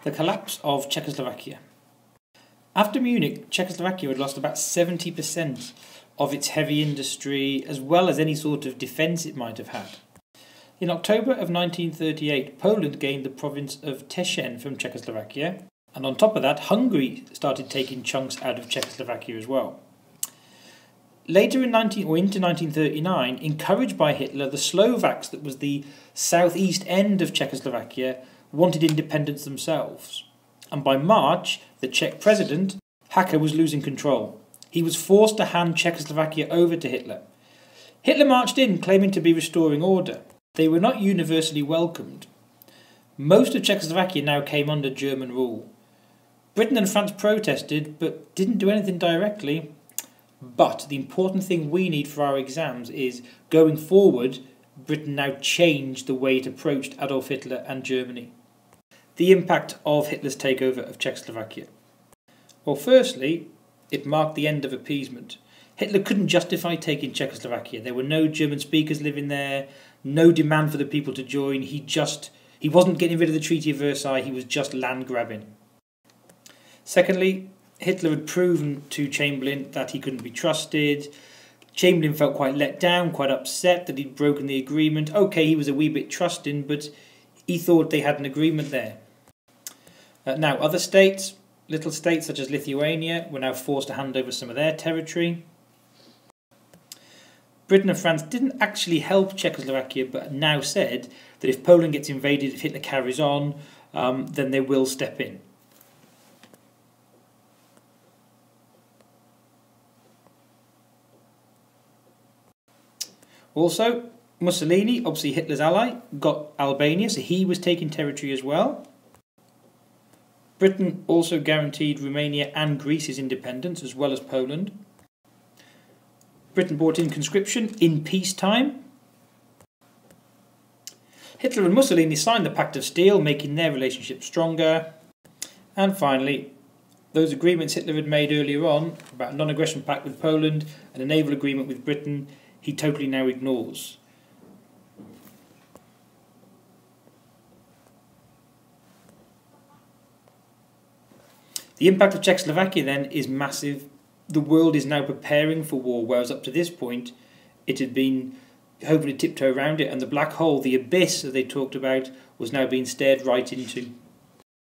The collapse of Czechoslovakia. After Munich, Czechoslovakia had lost about 70% of its heavy industry as well as any sort of defence it might have had. In October of 1938, Poland gained the province of Teschen from Czechoslovakia, and on top of that, Hungary started taking chunks out of Czechoslovakia as well. Later into 1939, encouraged by Hitler, the Slovaks, that was the southeast end of Czechoslovakia, wanted independence themselves. And by March, the Czech president, Hacha, was losing control. He was forced to hand Czechoslovakia over to Hitler. Hitler marched in, claiming to be restoring order. They were not universally welcomed. Most of Czechoslovakia now came under German rule. Britain and France protested, but didn't do anything directly. But the important thing we need for our exams is, going forward, Britain now changed the way it approached Adolf Hitler and Germany. The impact of Hitler's takeover of Czechoslovakia. Well, firstly, it marked the end of appeasement. Hitler couldn't justify taking Czechoslovakia. There were no German speakers living there, no demand for the people to join. He wasn't getting rid of the Treaty of Versailles, he was just land grabbing. Secondly, Hitler had proven to Chamberlain that he couldn't be trusted. Chamberlain felt quite let down, quite upset that he'd broken the agreement. Okay, he was a wee bit trusting, but he thought they had an agreement there. Now, other states, little states such as Lithuania, were now forced to hand over some of their territory. Britain and France didn't actually help Czechoslovakia, but now said that if Poland gets invaded, if Hitler carries on, then they will step in. Also, Mussolini, obviously Hitler's ally, got Albania, so he was taking territory as well. Britain also guaranteed Romania and Greece's independence, as well as Poland. Britain brought in conscription in peacetime. Hitler and Mussolini signed the Pact of Steel, making their relationship stronger. And finally, those agreements Hitler had made earlier on about a non-aggression pact with Poland and a naval agreement with Britain, he totally now ignores. The impact of Czechoslovakia then is massive. The world is now preparing for war, whereas up to this point it had been hoping to tiptoe around it, and the black hole, the abyss that they talked about, was now being stared right into.